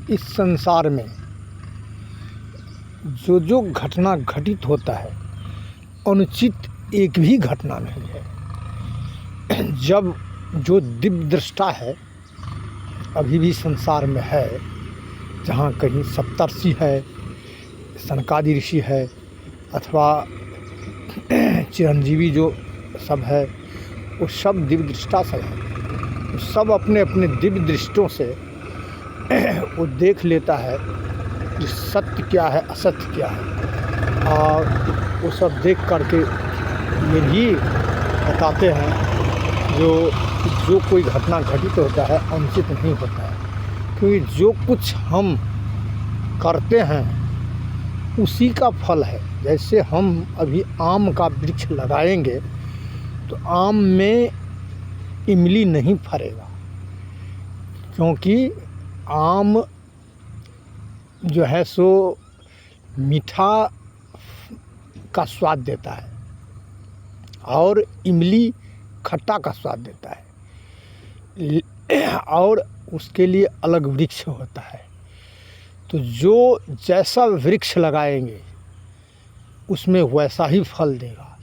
इस संसार में जो जो घटना घटित होता है, अनुचित एक भी घटना नहीं है। जब जो दिव्य दृष्टा है अभी भी संसार में है, जहाँ कहीं सप्तर्षि है, सनकादि ऋषि है, अथवा चिरंजीवी जो सब है, वो सब दिव्य दृष्टा सब है। वो सब अपने अपने दिव्य दृष्टों से वो देख लेता है कि सत्य क्या है, असत्य क्या है, और वो सब देख करके ये भी बताते हैं जो कोई घटना घटित होता है अनुचित नहीं होता है, क्योंकि जो कुछ हम करते हैं उसी का फल है। जैसे हम अभी आम का वृक्ष लगाएंगे तो आम में इमली नहीं फरेगा, क्योंकि आम जो है सो मीठा का स्वाद देता है और इमली खट्टा का स्वाद देता है, और उसके लिए अलग वृक्ष होता है। तो जो जैसा वृक्ष लगाएंगे उसमें वैसा ही फल देगा।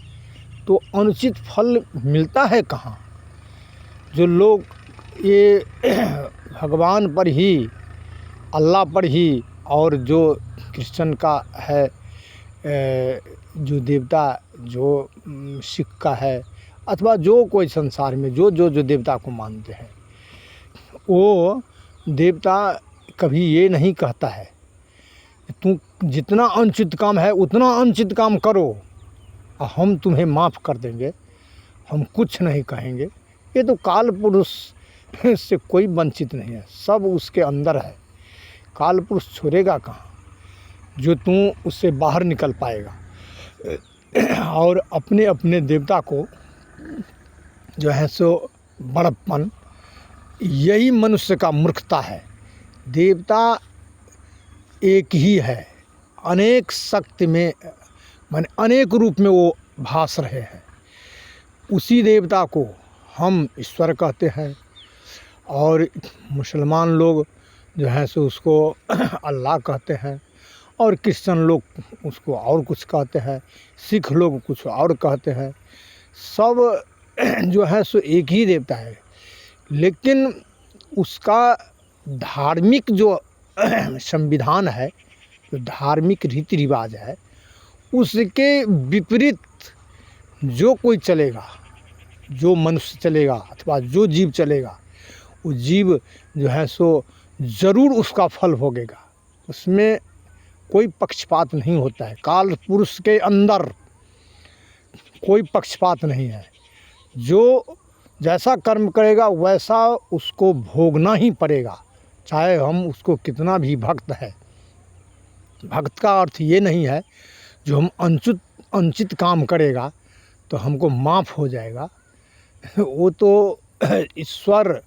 तो अनुचित फल मिलता है कहाँ? जो लोग ये भगवान पर ही, अल्लाह पर ही, और जो क्रिश्चन का है जो देवता, जो सिख का है, अथवा जो कोई संसार में जो देवता को मानते हैं, वो देवता कभी ये नहीं कहता है तू जितना अनुचित काम है उतना अनुचित काम करो और हम तुम्हें माफ़ कर देंगे, हम कुछ नहीं कहेंगे। ये तो काल पुरुष से कोई वंचित नहीं है, सब उसके अंदर है। काल पुरुष छोड़ेगा कहाँ जो तू उससे बाहर निकल पाएगा। और अपने अपने देवता को जो है सो बड़प्पन, यही मनुष्य का मूर्खता है। देवता एक ही है, अनेक शक्ति में माने अनेक रूप में वो भास रहे हैं। उसी देवता को हम ईश्वर कहते हैं, और मुसलमान लोग जो है सो उसको अल्लाह कहते हैं, और क्रिश्चन लोग उसको और कुछ कहते हैं, सिख लोग कुछ और कहते हैं। सब जो है सो एक ही देवता है, लेकिन उसका धार्मिक जो संविधान है, जो धार्मिक रीति रिवाज है, उसके विपरीत जो कोई चलेगा, जो मनुष्य चलेगा अथवा जो जीव चलेगा, वो जीव जो है सो ज़रूर उसका फल भोगेगा। उसमें कोई पक्षपात नहीं होता है। काल पुरुष के अंदर कोई पक्षपात नहीं है। जो जैसा कर्म करेगा वैसा उसको भोगना ही पड़ेगा, चाहे हम उसको कितना भी भक्त है। भक्त का अर्थ ये नहीं है जो हम अनुचित काम करेगा तो हमको माफ़ हो जाएगा। वो तो ईश्वर,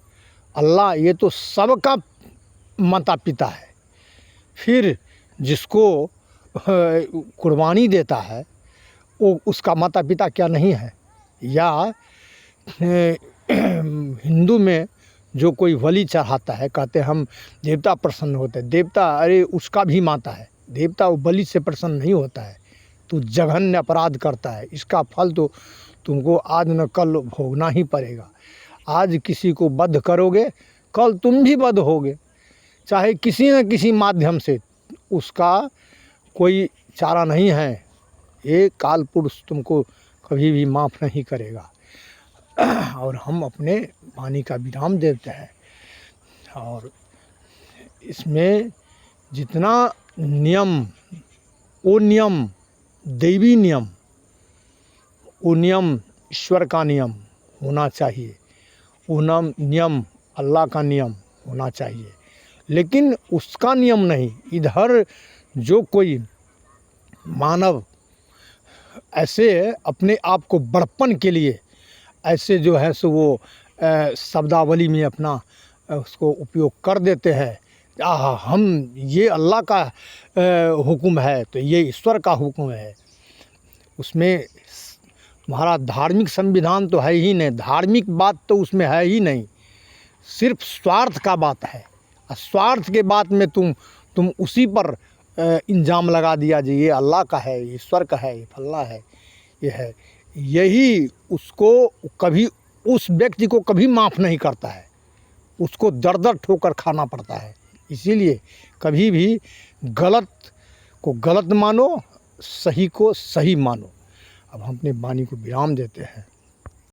अल्लाह, ये तो सबका माता पिता है। फिर जिसको कुर्बानी देता है वो उसका माता पिता क्या नहीं है? या हिंदू में जो कोई बलि चढ़ाता है, कहते हम देवता प्रसन्न होते हैं। देवता, अरे उसका भी माता है। देवता वो बलि से प्रसन्न नहीं होता है। तो जघन्य अपराध करता है, इसका फल तो तुमको आज न कल भोगना ही पड़ेगा। आज किसी को वध करोगे, कल तुम भी वध होगे, चाहे किसी न किसी माध्यम से। उसका कोई चारा नहीं है। ये काल पुरुष तुमको कभी भी माफ़ नहीं करेगा। और हम अपने वाणी का विराम देते हैं। और इसमें जितना नियम, वो नियम दैवी नियम, वो नियम ईश्वर का नियम होना चाहिए, वो नियम अल्लाह का नियम होना चाहिए। लेकिन उसका नियम नहीं, इधर जो कोई मानव ऐसे अपने आप को बड़प्पन के लिए ऐसे जो है सो वो शब्दावली में अपना उसको उपयोग कर देते हैं। हम ये अल्लाह का हुक्म है तो ये ईश्वर का हुक्म है। उसमें तुम्हारा धार्मिक संविधान तो है ही नहीं, धार्मिक बात तो उसमें है ही नहीं, सिर्फ स्वार्थ का बात है। स्वार्थ के बात में तुम उसी पर इल्ज़ाम लगा दिया जी ये अल्लाह का है, ईश्वर का है, ये फल्ला है, ये है। यही उसको कभी, उस व्यक्ति को कभी माफ़ नहीं करता है, उसको दर-दर ठोकर खाना पड़ता है। इसीलिए कभी भी गलत को गलत मानो, सही को सही मानो। अब हम अपनी वाणी को विराम देते हैं।